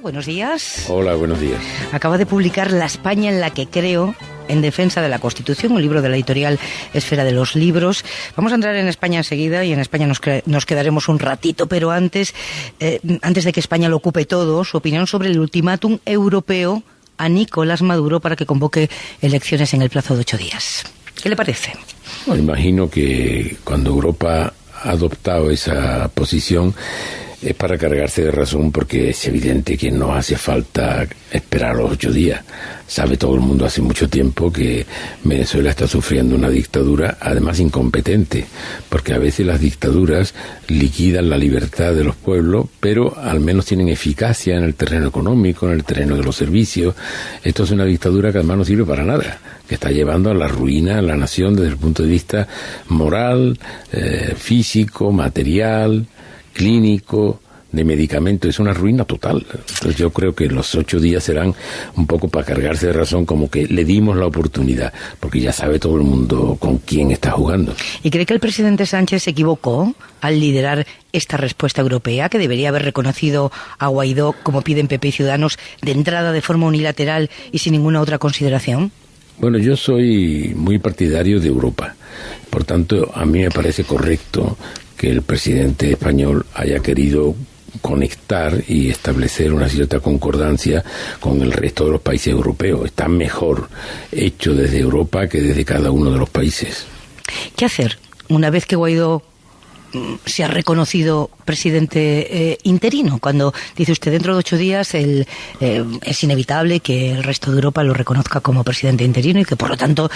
Buenos días. Hola, buenos días. Acaba de publicar La España en la que creo, en defensa de la Constitución, un libro de la editorial Esfera de los Libros. Vamos a entrar en España enseguida y en España nos quedaremos un ratito, pero antes de que España lo ocupe todo, su opinión sobre el ultimátum europeo a Nicolás Maduro para que convoque elecciones en el plazo de 8 días. ¿Qué le parece? Bueno, imagino que cuando Europa ha adoptado esa posición es para cargarse de razón, porque es evidente que no hace falta esperar los 8 días. Sabe todo el mundo hace mucho tiempo que Venezuela está sufriendo una dictadura, además incompetente, porque a veces las dictaduras liquidan la libertad de los pueblos, pero al menos tienen eficacia en el terreno económico, en el terreno de los servicios. Esto es una dictadura que además no sirve para nada, que está llevando a la ruina a la nación desde el punto de vista moral, físico, material, clínico, de medicamentos. Es una ruina total. Entonces yo creo que los 8 días serán un poco para cargarse de razón, como que le dimos la oportunidad, porque ya sabe todo el mundo con quién está jugando. ¿Y cree que el presidente Sánchez se equivocó al liderar esta respuesta europea, que debería haber reconocido a Guaidó, como piden PP y Ciudadanos, de entrada de forma unilateral y sin ninguna otra consideración? Bueno, yo soy muy partidario de Europa. Por tanto, a mí me parece correcto que el presidente español haya querido conectar y establecer una cierta concordancia con el resto de los países europeos. Está mejor hecho desde Europa que desde cada uno de los países. ¿Qué hacer una vez que Guaidó se ha reconocido presidente interino? Cuando dice usted dentro de 8 días es inevitable que el resto de Europa lo reconozca como presidente interino y que por lo tanto,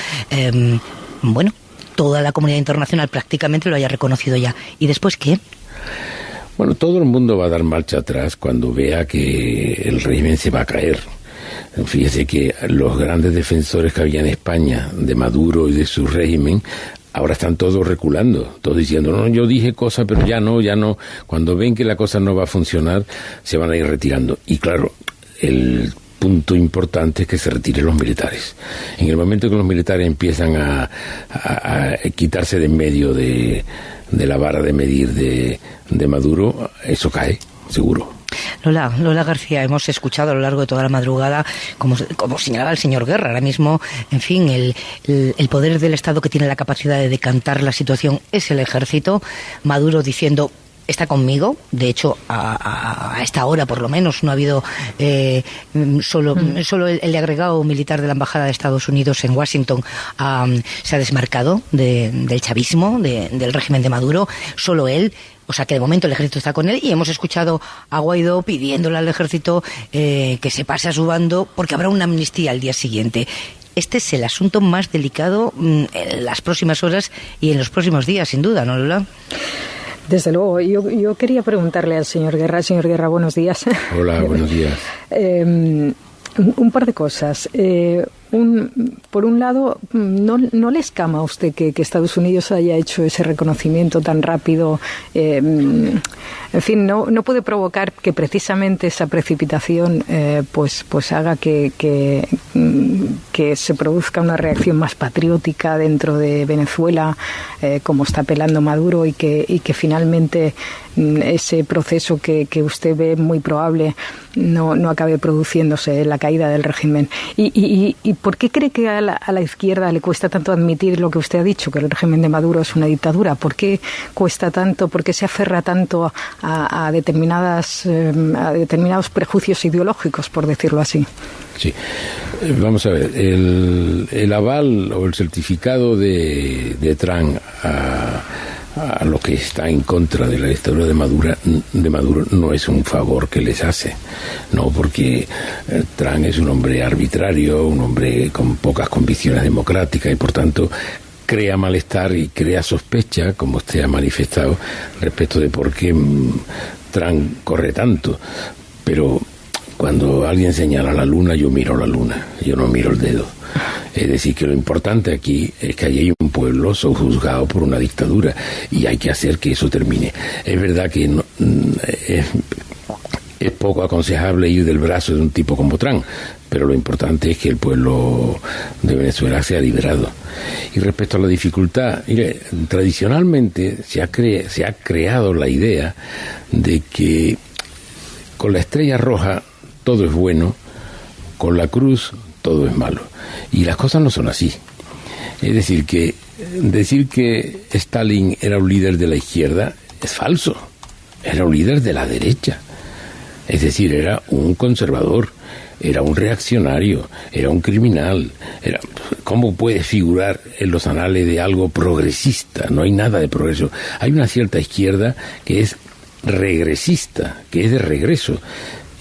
toda la comunidad internacional prácticamente lo haya reconocido ya. ¿Y después qué? Bueno, todo el mundo va a dar marcha atrás cuando vea que el régimen se va a caer. Fíjese que los grandes defensores que había en España de Maduro y de su régimen ahora están todos reculando, todos diciendo, no, yo dije cosas, pero ya no. Cuando ven que la cosa no va a funcionar, se van a ir retirando. Y claro, el punto importante es que se retiren los militares. En el momento que los militares empiezan a quitarse de en medio de la vara de medir de Maduro, eso cae, seguro. Lola García, hemos escuchado a lo largo de toda la madrugada, como señalaba el señor Guerra, ahora mismo, en fin, el poder del Estado que tiene la capacidad de decantar la situación es el ejército. Maduro diciendo, está conmigo. De hecho, a esta hora por lo menos no ha habido solo el agregado militar de la Embajada de Estados Unidos en Washington se ha desmarcado del chavismo, del régimen de Maduro, solo él. O sea que de momento el ejército está con él, y hemos escuchado a Guaidó pidiéndole al ejército que se pase a su bando porque habrá una amnistía al día siguiente. Este es el asunto más delicado en las próximas horas y en los próximos días, sin duda, ¿no, Lola? Desde luego. Yo quería preguntarle al señor Guerra. Señor Guerra, buenos días. Hola, buenos días. Un par de cosas. Por un lado, ¿no le escama a usted que Estados Unidos haya hecho ese reconocimiento tan rápido? En fin, ¿no puede provocar que precisamente esa precipitación pues haga que se produzca una reacción más patriótica dentro de Venezuela, como está apelando Maduro, y que finalmente ese proceso que usted ve muy probable no acabe produciéndose, la caída del régimen? ¿Y por qué cree que a la izquierda le cuesta tanto admitir lo que usted ha dicho, que el régimen de Maduro es una dictadura? ¿Por qué cuesta tanto? ¿Por qué se aferra tanto a determinados prejuicios ideológicos, por decirlo así? Sí, vamos a ver, el aval o el certificado de Trump a lo que está en contra de la dictadura de Maduro no es un favor que les hace, no, porque Trump es un hombre arbitrario, un hombre con pocas convicciones democráticas, y por tanto crea malestar y crea sospecha, como usted ha manifestado, respecto de por qué Trump corre tanto. Pero cuando alguien señala la luna, yo miro la luna, yo no miro el dedo. Es decir, que lo importante aquí es que allí hay un pueblo sojuzgado por una dictadura y hay que hacer que eso termine. Es verdad que es poco aconsejable ir del brazo de un tipo como Trump, pero lo importante es que el pueblo de Venezuela sea liberado. Y respecto a la dificultad, mire, tradicionalmente se ha creado la idea de que con la estrella roja todo es bueno, con la cruz todo es malo. Y las cosas no son así. Es decir que Stalin era un líder de la izquierda es falso. Era un líder de la derecha. Es decir, era un conservador, era un reaccionario, era un criminal. ¿Cómo puede figurar en los anales de algo progresista? No hay nada de progreso. Hay una cierta izquierda que es regresista, que es de regreso.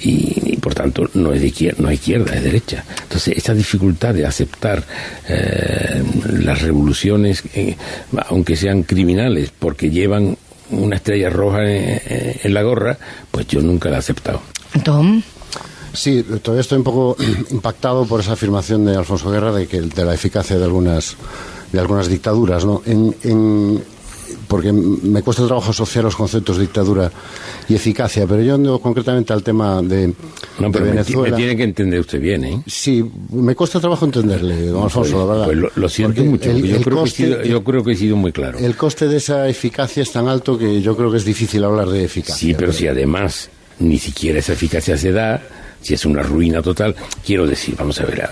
Y por tanto no es izquierda, es derecha. Entonces esa dificultad de aceptar las revoluciones, aunque sean criminales, porque llevan una estrella roja en la gorra, pues yo nunca la he aceptado. Tom. Sí, todavía estoy un poco impactado por esa afirmación de Alfonso Guerra de la eficacia de algunas dictaduras, ¿no? Porque me cuesta trabajo asociar los conceptos de dictadura y eficacia, pero yo ando concretamente al tema de Venezuela. Me tiene que entender usted bien, ¿eh? Sí, me cuesta trabajo entenderle, don Alfonso, la verdad. Pues lo siento mucho, yo creo que he sido muy claro. El coste de esa eficacia es tan alto que yo creo que es difícil hablar de eficacia. Sí, pero si además ni siquiera esa eficacia se da, si es una ruina total, quiero decir, vamos a ver.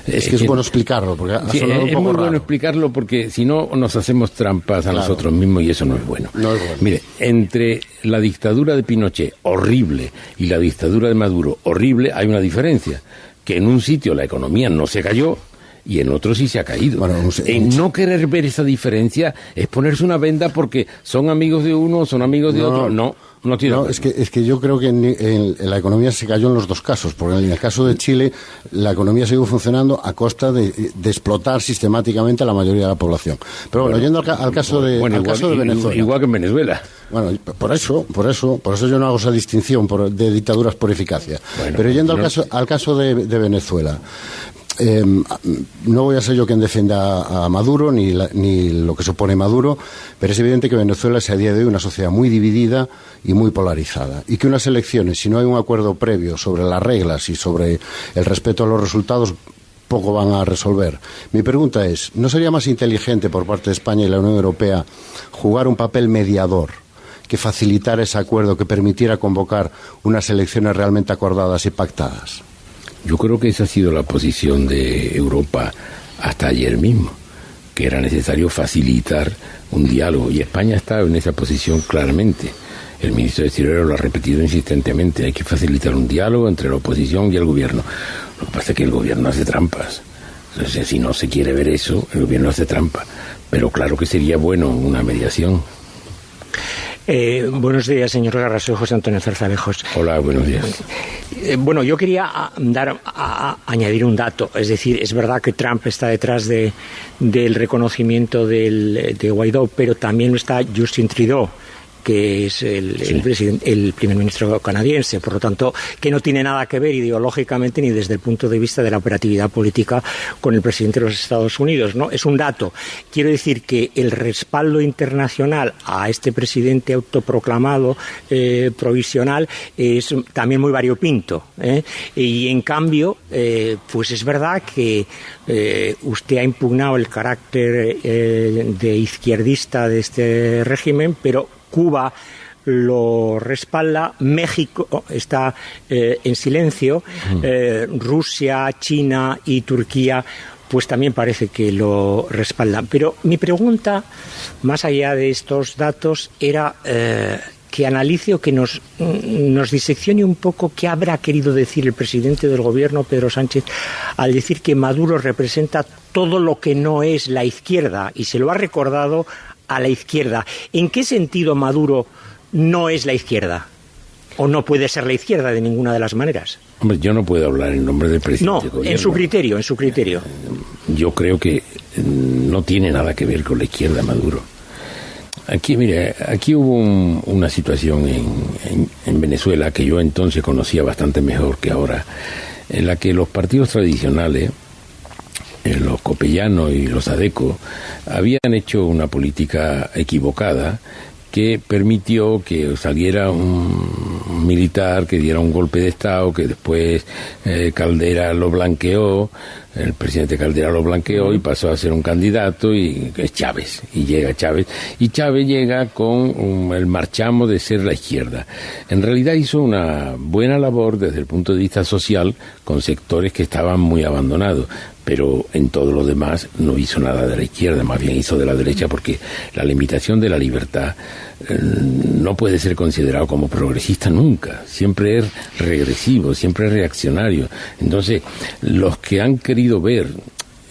Es que es bueno explicarlo, porque ha sonado un poco muy raro. bueno explicarlo porque si no nos hacemos trampas a nosotros mismos y eso no es bueno. No es bueno. Mire, entre la dictadura de Pinochet, horrible, y la dictadura de Maduro, horrible, hay una diferencia, que en un sitio la economía no se cayó y en otro sí se ha caído. Bueno, en no querer ver esa diferencia es ponerse una venda porque son amigos de uno, son amigos de otro. No tiene. No, es que yo creo que en la economía se cayó en los dos casos, porque en el caso de Chile la economía siguió funcionando a costa de explotar sistemáticamente a la mayoría de la población. Pero bueno, yendo al caso de Venezuela. Igual que en Venezuela. Bueno, por eso yo no hago esa distinción de dictaduras por eficacia. Bueno, pero yendo al caso de Venezuela. No voy a ser yo quien defienda a Maduro ni lo que supone Maduro, pero es evidente que Venezuela es a día de hoy una sociedad muy dividida y muy polarizada, y que unas elecciones, si no hay un acuerdo previo sobre las reglas y sobre el respeto a los resultados, poco van a resolver. Mi pregunta es, ¿no sería más inteligente por parte de España y la Unión Europea jugar un papel mediador que facilitara ese acuerdo, que permitiera convocar unas elecciones realmente acordadas y pactadas? Yo creo que esa ha sido la posición de Europa hasta ayer mismo, que era necesario facilitar un diálogo, y España está en esa posición claramente. El ministro de Exteriores lo ha repetido insistentemente, hay que facilitar un diálogo entre la oposición y el gobierno. Lo que pasa es que el gobierno hace trampas. Entonces, si no se quiere ver eso, el gobierno hace trampa. Pero claro que sería bueno una mediación. Buenos días, señor Guerra. Soy José Antonio Zarzalejos. Hola, buenos días. Bueno, yo quería añadir un dato. Es decir, es verdad que Trump está detrás del reconocimiento de Guaidó, pero también está Justin Trudeau, que es el primer ministro canadiense, por lo tanto, que no tiene nada que ver ideológicamente ni desde el punto de vista de la operatividad política con el presidente de los Estados Unidos, ¿no? Es un dato. Quiero decir que el respaldo internacional a este presidente autoproclamado provisional es también muy variopinto, ¿eh? Y en cambio, pues es verdad que usted ha impugnado el carácter de izquierdista de este régimen, pero Cuba lo respalda, México está en silencio, Rusia, China y Turquía pues también parece que lo respaldan. Pero mi pregunta, más allá de estos datos, era que analice o que nos diseccione un poco qué habrá querido decir el presidente del gobierno, Pedro Sánchez, al decir que Maduro representa todo lo que no es la izquierda, y se lo ha recordado a la izquierda. ¿En qué sentido Maduro no es la izquierda? ¿O no puede ser la izquierda de ninguna de las maneras? Hombre, yo no puedo hablar en nombre del presidente. No, en su criterio. Yo creo que no tiene nada que ver con la izquierda Maduro. Aquí, mire, aquí hubo una situación en Venezuela que yo entonces conocía bastante mejor que ahora, en la que los partidos tradicionales, los copellanos y los adecos, habían hecho una política equivocada que permitió que saliera un militar que diera un golpe de Estado, que después Caldera lo blanqueó, El presidente Caldera lo blanqueó y pasó a ser un candidato, y es Chávez. Y llega Chávez. Y Chávez llega con el marchamo de ser la izquierda. En realidad hizo una buena labor desde el punto de vista social con sectores que estaban muy abandonados. Pero en todo lo demás no hizo nada de la izquierda, más bien hizo de la derecha, porque la limitación de la libertad no puede ser considerado como progresista nunca, siempre es regresivo, siempre es reaccionario. Entonces, los que han querido ver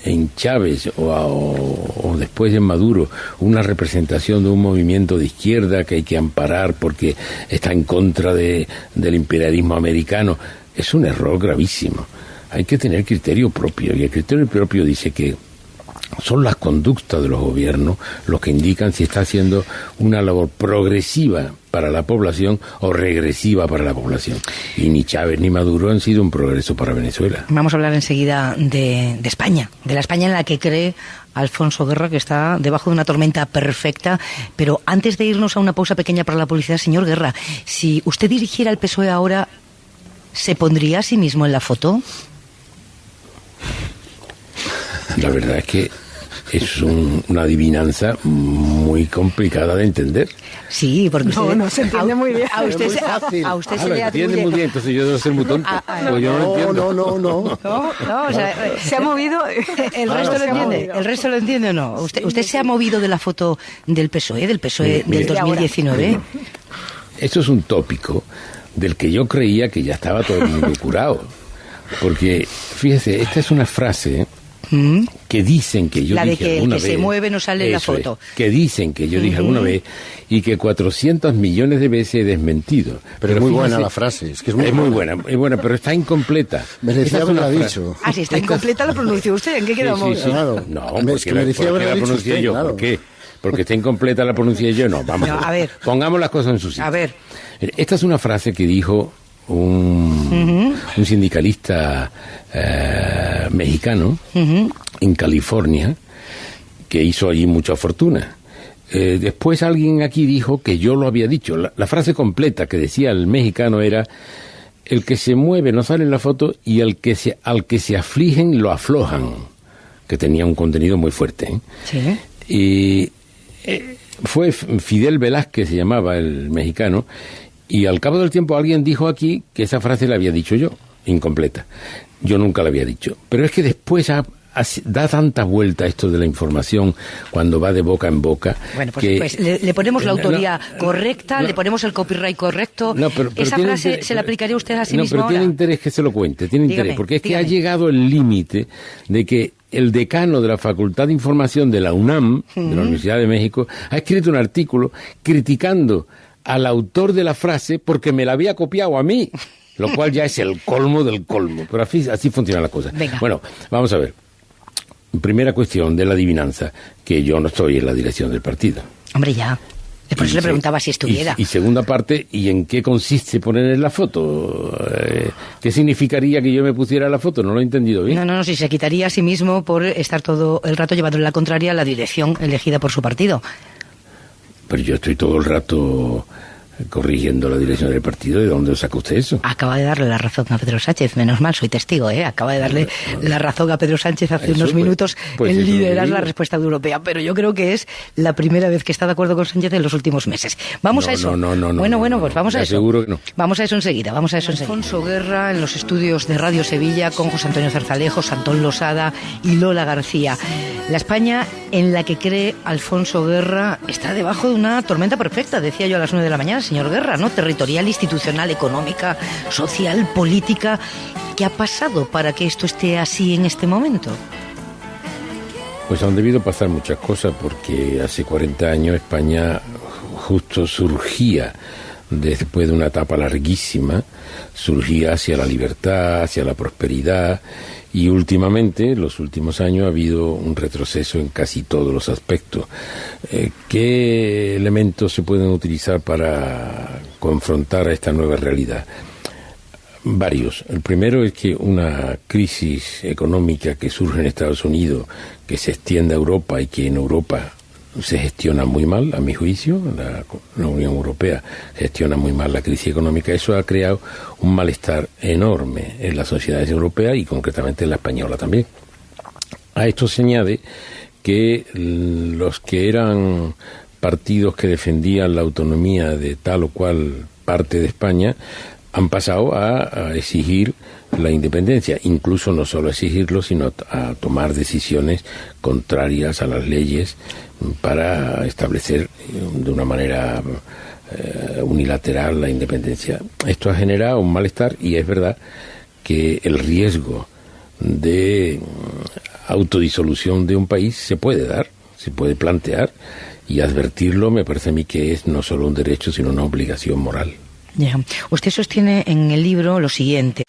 en Chávez o después en Maduro una representación de un movimiento de izquierda que hay que amparar porque está en contra del imperialismo americano, es un error gravísimo. Hay que tener criterio propio, y el criterio propio dice que son las conductas de los gobiernos los que indican si está haciendo una labor progresiva para la población o regresiva para la población. Y ni Chávez ni Maduro han sido un progreso para Venezuela. Vamos a hablar enseguida de España, de la España en la que cree Alfonso Guerra, que está debajo de una tormenta perfecta. Pero antes de irnos a una pausa pequeña para la publicidad, señor Guerra, si usted dirigiera el PSOE ahora, ¿se pondría a sí mismo en la foto? La verdad es que es una adivinanza muy complicada de entender. Sí, porque no se entiende muy bien. A usted se le entiende muy bien, entonces yo debo ser muy tonto. Pues yo no lo entiendo. No, o sea, se ha movido. ¿El resto lo entiende? ¿El resto lo entiende o no? ¿Usted se ha movido de la foto del PSOE del 2019? Esto es un tópico del que yo creía que ya estaba todo el mundo curado. Porque, fíjese, esta es una frase que dicen que yo dije alguna vez. La de que se mueve no sale en la foto. Que dicen que yo dije alguna vez y que 400 millones de veces he desmentido. Pero es muy buena la frase. Es muy buena, pero está incompleta. Merecía haberla dicho. Ah, si está incompleta la pronunció usted. ¿En qué quedamos? Sí. Claro. No, porque la pronuncié yo. Claro. ¿Por qué? Porque está incompleta la pronuncié yo. No, vamos a ver. Pongamos las cosas en su sitio. A ver. Esta es una frase que dijo un sindicalista mexicano en California, que hizo allí mucha fortuna. Después alguien aquí dijo que yo lo había dicho. La frase completa que decía el mexicano era: el que se mueve no sale en la foto, y al que se afligen lo aflojan, que tenía un contenido muy fuerte. Sí. Y fue Fidel Velázquez, se llamaba el mexicano. Y al cabo del tiempo alguien dijo aquí que esa frase la había dicho yo, incompleta. Yo nunca la había dicho. Pero es que después da tanta vuelta esto de la información cuando va de boca en boca. Bueno, pues le ponemos la autoría correcta, le ponemos el copyright correcto. Pero esa frase se la aplicaría usted a sí mismo pero ahora. Tiene interés que se lo cuente, interés, porque es que ha llegado el límite de que el decano de la Facultad de Información de la UNAM, de la Universidad de México, ha escrito un artículo criticando al autor de la frase porque me la había copiado a mí, lo cual ya es el colmo del colmo. Pero así funciona la cosa. Venga. Bueno, vamos a ver. Primera cuestión de la adivinanza, que yo no estoy en la dirección del partido. Hombre, ya. Por eso le preguntaba si estuviera. Y segunda parte, ¿y en qué consiste poner en la foto? ¿Qué significaría que yo me pusiera la foto? No lo he entendido bien. No, si se quitaría a sí mismo por estar todo el rato llevando la contraria a la dirección elegida por su partido. Pero yo estoy todo el rato corrigiendo la dirección del partido. ¿De dónde saca usted eso? Acaba de darle la razón a Pedro Sánchez. Menos mal, soy testigo, ¿eh? Acaba de darle la razón a Pedro Sánchez hace unos minutos en liderar la respuesta europea. Pero yo creo que es la primera vez que está de acuerdo con Sánchez en los últimos meses. Vamos a eso. Bueno, pues vamos a eso. Seguro que no. Vamos a eso enseguida. Alfonso Guerra en los estudios de Radio Sevilla con José Antonio Zarzalejo, Antón Losada y Lola García. La España en la que cree Alfonso Guerra está debajo de una tormenta perfecta, decía yo a las 9 de la mañana, señor Guerra, ¿no? Territorial, institucional, económica, social, política. ¿Qué ha pasado para que esto esté así en este momento? Pues han debido pasar muchas cosas, porque hace 40 años España justo surgía, después de una etapa larguísima, surgía hacia la libertad, hacia la prosperidad, y últimamente, en los últimos años, ha habido un retroceso en casi todos los aspectos. ¿Qué elementos se pueden utilizar para confrontar a esta nueva realidad? Varios. El primero es que una crisis económica que surge en Estados Unidos, que se extiende a Europa y que en Europa se gestiona muy mal, a mi juicio, la Unión Europea gestiona muy mal la crisis económica. Eso ha creado un malestar enorme en las sociedades europeas y concretamente en la española también. A esto se añade que los que eran partidos que defendían la autonomía de tal o cual parte de España han pasado a exigir la independencia, incluso no solo a exigirlo, sino a tomar decisiones contrarias a las leyes para establecer de una manera unilateral la independencia. Esto ha generado un malestar y es verdad que el riesgo de autodisolución de un país se puede dar, se puede plantear, y advertirlo me parece a mí que es no solo un derecho sino una obligación moral. Ya. Usted sostiene en el libro lo siguiente: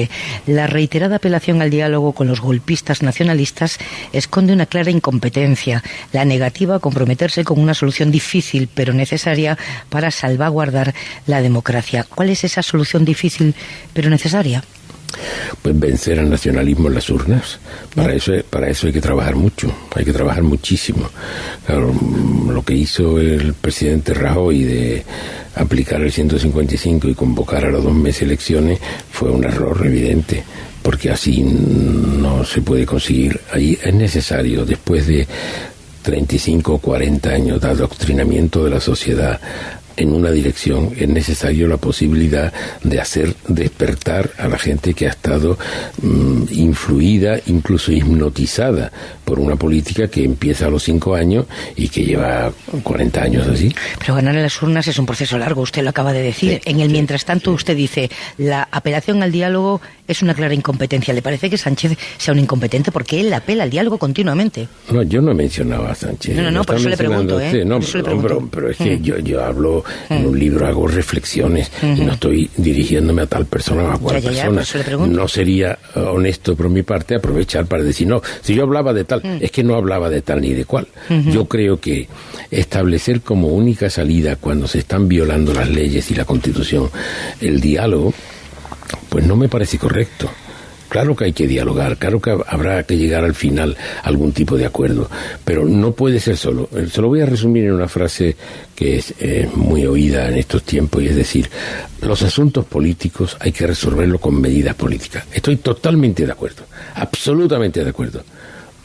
la reiterada apelación al diálogo con los golpistas nacionalistas esconde una clara incompetencia, la negativa a comprometerse con una solución difícil pero necesaria para salvaguardar la democracia. ¿Cuál es esa solución difícil pero necesaria? Pues vencer al nacionalismo en las urnas. Para eso hay que trabajar mucho, hay que trabajar muchísimo. Claro, lo que hizo el presidente Rajoy de aplicar el 155 y convocar a los 2 meses elecciones fue un error evidente, porque así no se puede conseguir. Ahí es necesario, después de 35 o 40 años de adoctrinamiento de la sociedad en una dirección, es necesario la posibilidad de hacer despertar a la gente que ha estado influida, incluso hipnotizada por una política que empieza a los 5 años y que lleva 40 años así. Pero ganar en las urnas es un proceso largo, usted lo acaba de decir. Sí, mientras tanto, usted dice, la apelación al diálogo es una clara incompetencia. ¿Le parece que Sánchez sea un incompetente? Porque él apela al diálogo continuamente. No, yo no mencionaba a Sánchez. No, por eso le pregunto, pero es que yo hablo en un libro, hago reflexiones y no estoy dirigiéndome a tal persona o a cual persona. No sería honesto por mi parte aprovechar para decir, no, si yo hablaba de tal, es que no hablaba de tal ni de cual. Yo creo que establecer como única salida cuando se están violando las leyes y la Constitución el diálogo, pues no me parece correcto. Claro que hay que dialogar, claro que habrá que llegar al final a algún tipo de acuerdo, pero no puede ser solo. Se lo voy a resumir en una frase que es muy oída en estos tiempos, y es decir, los asuntos políticos hay que resolverlos con medidas políticas. Estoy totalmente de acuerdo, absolutamente de acuerdo.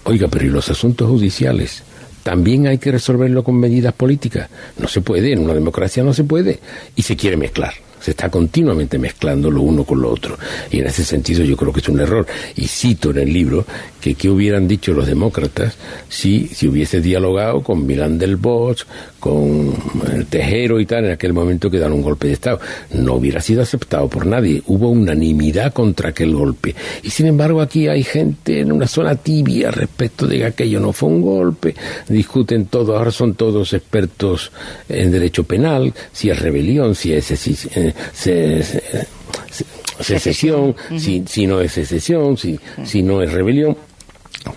Oiga, pero ¿y los asuntos judiciales? También hay que resolverlo con medidas políticas. No se puede, en una democracia no se puede, y se quiere mezclar. Se está continuamente mezclando lo uno con lo otro, y en ese sentido yo creo que es un error. Y cito en el libro que qué hubieran dicho los demócratas si hubiese dialogado con Milán del Bosch, con el Tejero y tal, en aquel momento que dan un golpe de Estado. No hubiera sido aceptado por nadie. Hubo unanimidad contra aquel golpe, y sin embargo aquí hay gente en una zona tibia respecto de que aquello no fue un golpe. Discuten todo, ahora son todos expertos en derecho penal, si es rebelión, si es secesión, si no es secesión, si no es rebelión.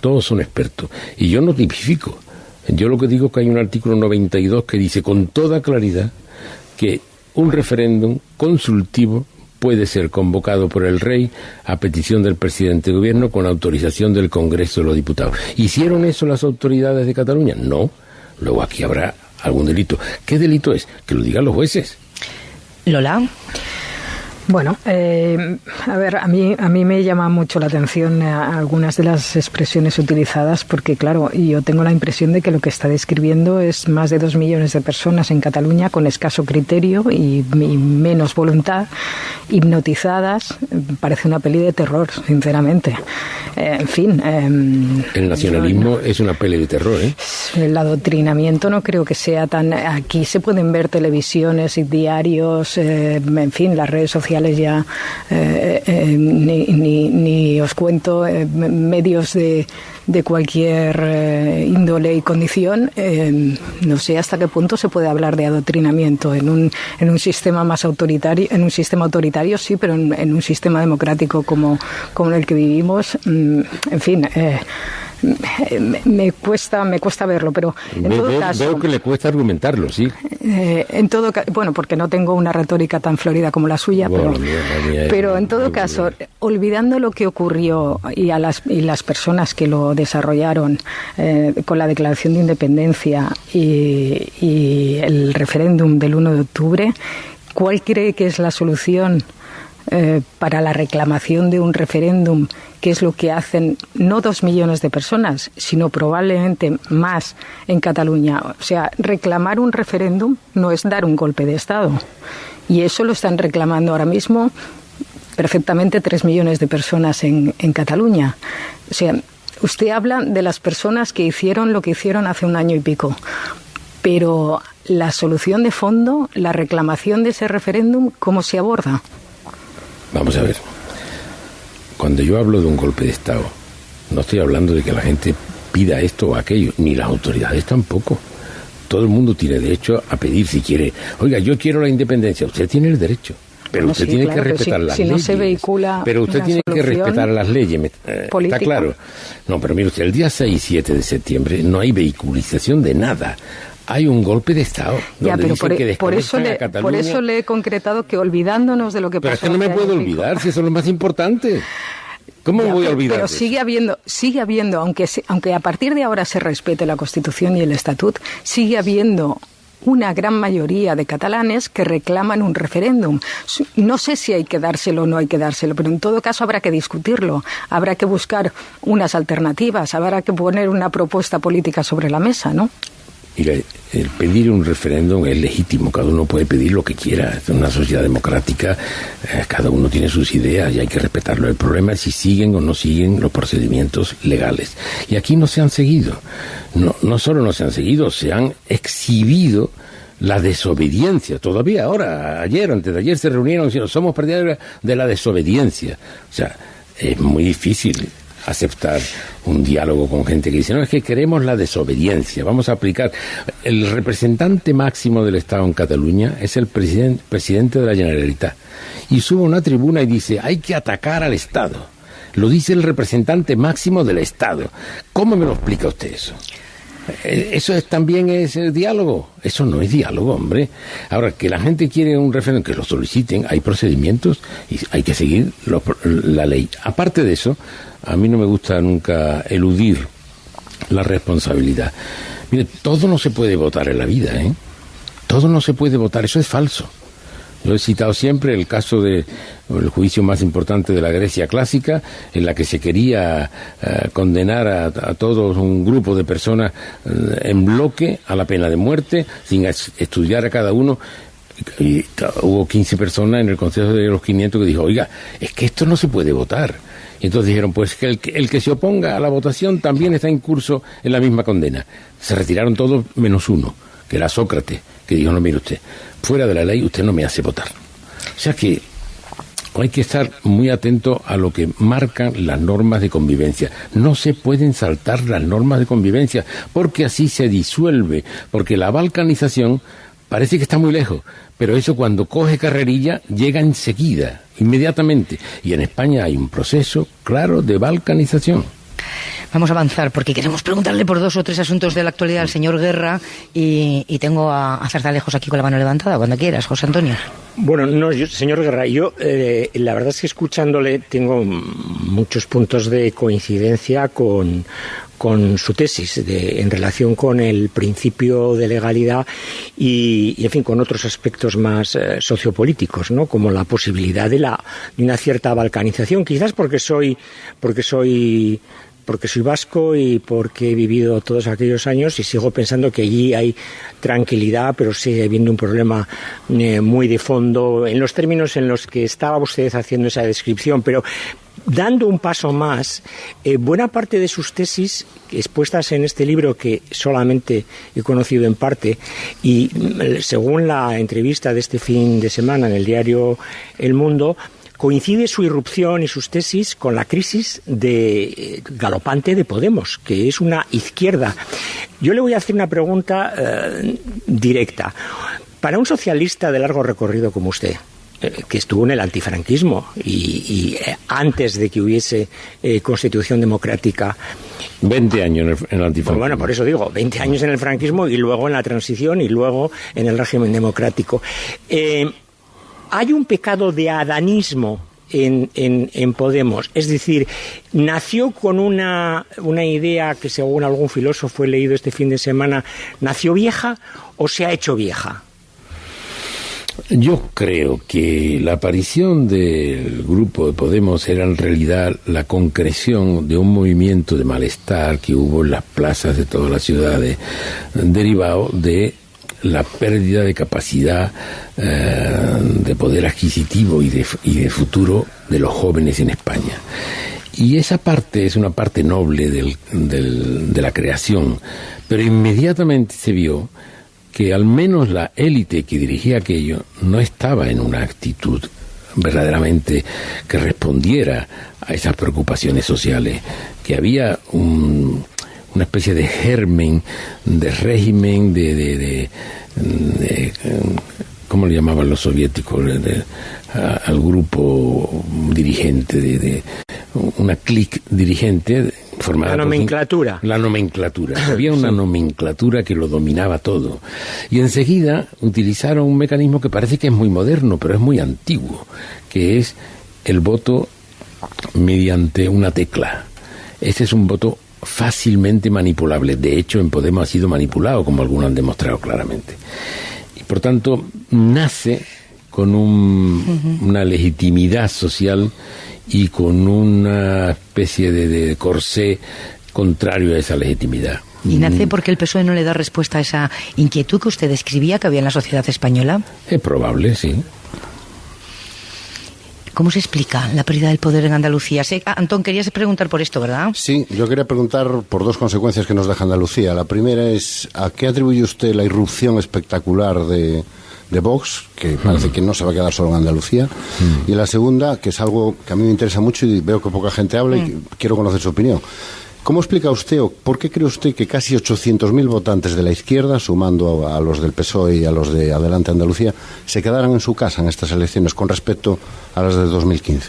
Todos son expertos, y yo no tipifico. Yo lo que digo es que hay un artículo 92 que dice con toda claridad que un referéndum consultivo puede ser convocado por el rey a petición del presidente de gobierno con autorización del Congreso de los Diputados. ¿Hicieron eso las autoridades de Cataluña? No. Luego aquí habrá algún delito. ¿Qué delito es? Que lo digan los jueces. Lola. Bueno, a ver, a mí me llama mucho la atención algunas de las expresiones utilizadas, porque claro, yo tengo la impresión de que lo que está describiendo es más de 2 millones de personas en Cataluña con escaso criterio y menos voluntad, hipnotizadas. Parece una peli de terror, sinceramente. En fin. El nacionalismo es una peli de terror, ¿eh? El adoctrinamiento no creo que sea tan... Aquí se pueden ver televisiones y diarios, en fin, las redes sociales ya ni os cuento, medios de cualquier índole y condición. No sé hasta qué punto se puede hablar de adoctrinamiento en un sistema más autoritario, en un sistema autoritario sí, pero en un sistema democrático como el que vivimos, en fin. Me cuesta verlo, pero en todo caso... Veo que le cuesta argumentarlo, sí. En todo caso, bueno, porque no tengo una retórica tan florida como la suya, bueno, pero en todo caso, olvidando lo que ocurrió y las personas que lo desarrollaron con la declaración de independencia y el referéndum del 1 de octubre, ¿cuál cree que es la solución para la reclamación de un referéndum, que es lo que hacen no 2 millones de personas, sino probablemente más en Cataluña. O sea, reclamar un referéndum no es dar un golpe de Estado. Y eso lo están reclamando ahora mismo perfectamente 3 millones de personas en Cataluña. O sea, usted habla de las personas que hicieron lo que hicieron hace 1 año y pico, pero la solución de fondo, la reclamación de ese referéndum, ¿cómo se aborda? Vamos a ver. Cuando yo hablo de un golpe de Estado, no estoy hablando de que la gente pida esto o aquello, ni las autoridades tampoco. Todo el mundo tiene derecho a pedir si quiere. Oiga, yo quiero la independencia. Usted tiene el derecho. Pero no, usted sí, tiene claro, que respetar las leyes. Si no se vehicula pero usted tiene que respetar las leyes. Está claro. No, pero mire usted, el día 6 y 7 de septiembre no hay vehiculización de nada. Hay un golpe de Estado. Ya, pero por eso le he concretado que olvidándonos de lo que pasó. Pero es que no me puedo olvidar, si eso es lo más importante. ¿Cómo me voy a olvidar? Pero sigue habiendo, aunque a partir de ahora se respete la Constitución y el Estatut, sigue habiendo una gran mayoría de catalanes que reclaman un referéndum. No sé si hay que dárselo o no hay que dárselo, pero en todo caso habrá que discutirlo, habrá que buscar unas alternativas, habrá que poner una propuesta política sobre la mesa, ¿no? Mira, el pedir un referéndum es legítimo, cada uno puede pedir lo que quiera. En una sociedad democrática cada uno tiene sus ideas y hay que respetarlo. El problema es si siguen o no siguen los procedimientos legales. Y aquí no se han seguido. No solo no se han seguido, se han exhibido la desobediencia. Todavía ahora, antes de ayer se reunieron y dijeron, somos partidarios de la desobediencia. O sea, es muy difícil aceptar un diálogo con gente que dice, no, es que queremos la desobediencia, vamos a aplicar. El representante máximo del Estado en Cataluña es el presidente de la Generalitat, y sube a una tribuna y dice, hay que atacar al Estado. Lo dice el representante máximo del Estado. ¿Cómo me lo explica usted eso? Eso también es el diálogo. Eso no es diálogo, hombre. Ahora, que la gente quiere un referéndum, que lo soliciten, hay procedimientos y hay que seguir la ley. Aparte de eso, a mí no me gusta nunca eludir la responsabilidad. Mire, todo no se puede votar en la vida, ¿eh? Todo no se puede votar, eso es falso. Yo he citado siempre el caso del juicio más importante de la Grecia clásica, en la que se quería condenar a todos un grupo de personas en bloque a la pena de muerte, sin estudiar a cada uno. Y hubo 15 personas en el Consejo de los 500 que dijo, oiga, es que esto no se puede votar. Y entonces dijeron, pues que el que se oponga a la votación también está en curso en la misma condena. Se retiraron todos menos uno, que era Sócrates, que dijo, no, mire usted, fuera de la ley usted no me hace votar. O sea que hay que estar muy atento a lo que marcan las normas de convivencia. No se pueden saltar las normas de convivencia, porque así se disuelve, porque la balcanización parece que está muy lejos, pero eso cuando coge carrerilla llega enseguida, inmediatamente. Y en España hay un proceso claro de balcanización. Vamos a avanzar porque queremos preguntarle por 2 o 3 asuntos de la actualidad al señor Guerra y tengo a Zardalejos aquí con la mano levantada, cuando quieras, José Antonio. Bueno, señor Guerra, yo la verdad es que escuchándole tengo muchos puntos de coincidencia con su tesis en relación con el principio de legalidad y en fin, con otros aspectos más sociopolíticos, ¿no? Como la posibilidad de una cierta balcanización, quizás porque soy vasco y porque he vivido todos aquellos años y sigo pensando que allí hay tranquilidad, pero sigue habiendo un problema muy de fondo en los términos en los que estaba usted haciendo esa descripción. Pero dando un paso más, buena parte de sus tesis expuestas en este libro, que solamente he conocido en parte, y según la entrevista de este fin de semana en el diario El Mundo, coincide su irrupción y sus tesis con la crisis galopante de Podemos, que es una izquierda. Yo le voy a hacer una pregunta directa. Para un socialista de largo recorrido como usted, que estuvo en el antifranquismo y antes de que hubiese Constitución Democrática. 20 años en el antifranquismo. Bueno, por eso digo, 20 años en el franquismo y luego en la transición y luego en el régimen democrático. Hay un pecado de adanismo en Podemos, es decir, nació con una idea que según algún filósofo he leído este fin de semana, ¿nació vieja o se ha hecho vieja? Yo creo que la aparición del grupo de Podemos era en realidad la concreción de un movimiento de malestar que hubo en las plazas de todas las ciudades, derivado de la pérdida de capacidad de poder adquisitivo y de futuro de los jóvenes en España. Y esa parte es una parte noble de la creación, pero inmediatamente se vio que al menos la élite que dirigía aquello no estaba en una actitud verdaderamente que respondiera a esas preocupaciones sociales, que había una especie de germen de régimen de ¿cómo le llamaban los soviéticos? Al grupo dirigente, de una clique dirigente formada la nomenclatura. La nomenclatura. Había una nomenclatura que lo dominaba todo. Y enseguida utilizaron un mecanismo que parece que es muy moderno, pero es muy antiguo, que es el voto mediante una tecla. Este es un voto fácilmente manipulable. De hecho, en Podemos ha sido manipulado, como algunos han demostrado claramente. Y por tanto, nace con una legitimidad social y con una especie de corsé contrario a esa legitimidad. ¿Y nace porque el PSOE no le da respuesta a esa inquietud que usted describía que había en la sociedad española? Es probable, sí. ¿Cómo se explica la pérdida del poder en Andalucía? Antón, querías preguntar por esto, ¿verdad? Sí, yo quería preguntar por dos consecuencias que nos deja Andalucía. La primera es, ¿a qué atribuye usted la irrupción espectacular de Vox, que parece que no se va a quedar solo en Andalucía? Y la segunda, que es algo que a mí me interesa mucho y veo que poca gente habla y quiero conocer su opinión. ¿Cómo explica usted o por qué cree usted que casi 800.000 votantes de la izquierda, sumando a los del PSOE y a los de Adelante Andalucía, se quedaran en su casa en estas elecciones con respecto a las de 2015?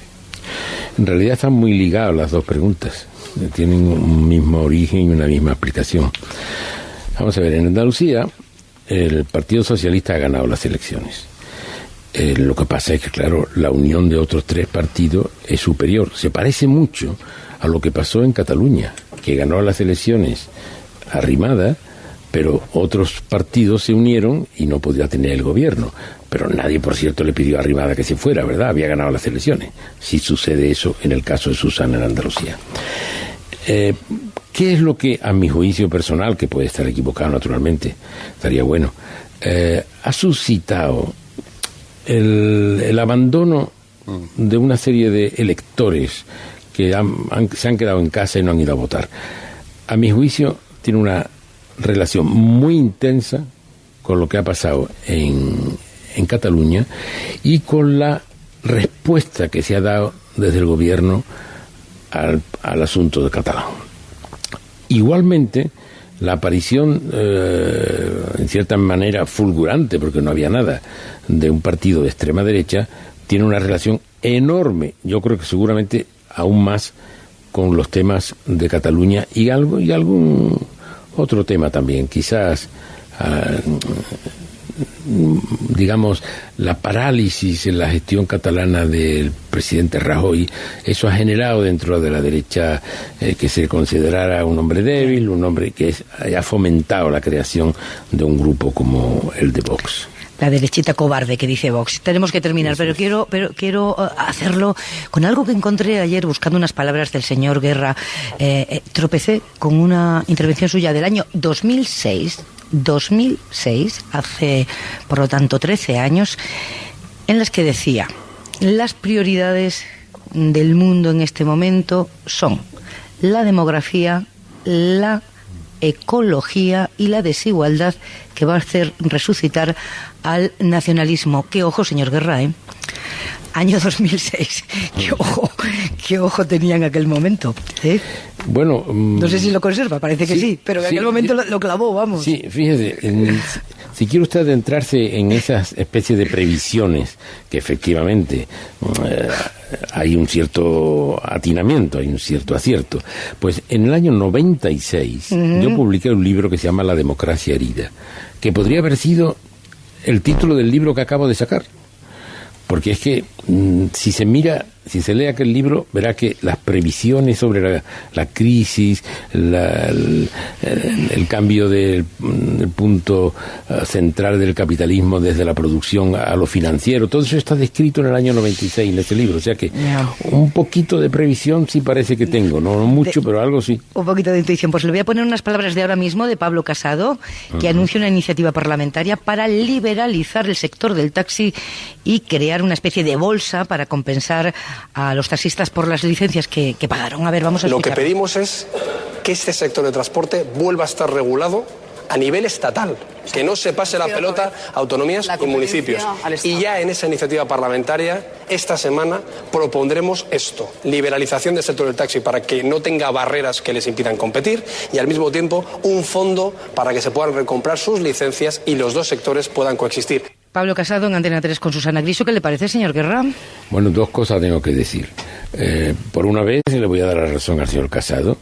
En realidad están muy ligadas las dos preguntas. Tienen un mismo origen y una misma explicación. Vamos a ver, en Andalucía el Partido Socialista ha ganado las elecciones. Lo que pasa es que, claro, la unión de otros tres partidos es superior. Se parece mucho a lo que pasó en Cataluña, que ganó las elecciones arrimada, pero otros partidos se unieron y no podía tener el gobierno. Pero nadie, por cierto, le pidió a Arrimada que se fuera, ¿verdad? Había ganado las elecciones. Sí sucede eso en el caso de Susana en Andalucía. ¿Qué es lo que, a mi juicio personal, que puede estar equivocado naturalmente, estaría bueno, ha suscitado el abandono de una serie de electores que se han quedado en casa y no han ido a votar? A mi juicio, tiene una relación muy intensa con lo que ha pasado en Cataluña y con la respuesta que se ha dado desde el gobierno al asunto de catalán. Igualmente, la aparición, en cierta manera fulgurante, porque no había nada, de un partido de extrema derecha, tiene una relación enorme, yo creo que seguramente aún más, con los temas de Cataluña y algún otro tema también, quizás, digamos, la parálisis en la gestión catalana del presidente Rajoy. Eso ha generado dentro de la derecha que se considerara un hombre débil, un hombre que haya fomentado la creación de un grupo como el de Vox. La derechita cobarde que dice Vox. Tenemos que terminar, pero quiero hacerlo con algo que encontré ayer buscando unas palabras del señor Guerra. Tropecé con una intervención suya del año 2006, hace por lo tanto 13 años, en las que decía: las prioridades del mundo en este momento son la demografía, la ecología y la desigualdad, que va a hacer resucitar al nacionalismo. Qué ojo, señor Guerra, ¿eh? Año 2006. Qué ojo tenía en aquel momento, ¿eh? Bueno, no sé si lo conserva, parece que sí, pero en aquel momento lo clavó, vamos. Sí, fíjese, si quiere usted adentrarse en esas especies de previsiones, que efectivamente hay un cierto atinamiento, hay un cierto acierto, pues en el año 96 yo publiqué un libro que se llama La democracia herida, que podría haber sido el título del libro que acabo de sacar. Porque es que si si se lee aquel libro, verá que las previsiones sobre la crisis, el cambio del punto central del capitalismo desde la producción a lo financiero, todo eso está descrito en el año 96 en ese libro. O sea que un poquito de previsión sí parece que tengo, no mucho, pero algo sí. Un poquito de intuición. Pues le voy a poner unas palabras de ahora mismo de Pablo Casado, que anuncia una iniciativa parlamentaria para liberalizar el sector del taxi y crear una especie de bolsa para compensar a los taxistas por las licencias que pagaron. A ver, vamos a escuchar. Lo que pedimos es que este sector de transporte vuelva a estar regulado a nivel estatal, que no se pase la pelota a autonomías y municipios. Y ya en esa iniciativa parlamentaria, esta semana, propondremos esto, liberalización del sector del taxi para que no tenga barreras que les impidan competir y al mismo tiempo un fondo para que se puedan recomprar sus licencias y los dos sectores puedan coexistir. Pablo Casado en Antena 3 con Susana Griso. ¿Qué le parece, señor Guerra? Bueno, dos cosas tengo que decir. Por una vez le voy a dar la razón al señor Casado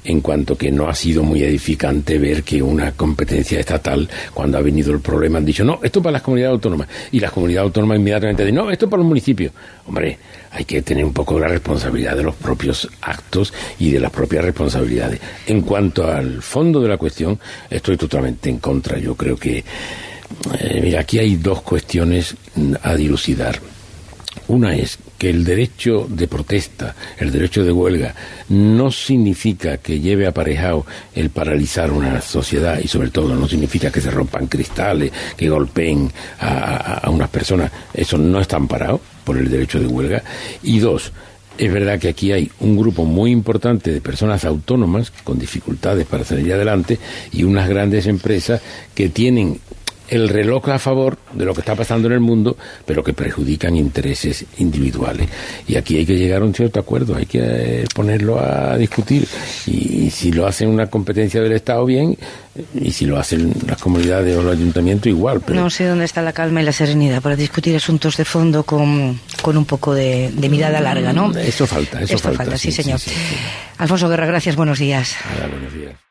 en cuanto que no ha sido muy edificante ver que una competencia estatal, cuando ha venido el problema, han dicho, no, esto para las comunidades autónomas, y las comunidades autónomas inmediatamente dicen, no, esto para los municipios. Hombre, hay que tener un poco de la responsabilidad de los propios actos y de las propias responsabilidades. En cuanto al fondo de la cuestión, estoy totalmente en contra. Yo creo que mira, aquí hay dos cuestiones a dilucidar. Una es que el derecho de protesta, el derecho de huelga, no significa que lleve aparejado el paralizar una sociedad y sobre todo no significa que se rompan cristales, que golpeen a unas personas. Eso no está amparado por el derecho de huelga. Y dos, es verdad que aquí hay un grupo muy importante de personas autónomas con dificultades para salir adelante y unas grandes empresas que tienen el reloj a favor de lo que está pasando en el mundo, pero que perjudican intereses individuales. Y aquí hay que llegar a un cierto acuerdo, hay que ponerlo a discutir. Y si lo hacen una competencia del Estado, bien, y si lo hacen las comunidades o los ayuntamientos, igual. Pero no sé dónde está la calma y la serenidad para discutir asuntos de fondo con un poco de mirada larga, ¿no? Eso falta, sí, señor. Sí. Alfonso Guerra, gracias, buenos días. Buenos días.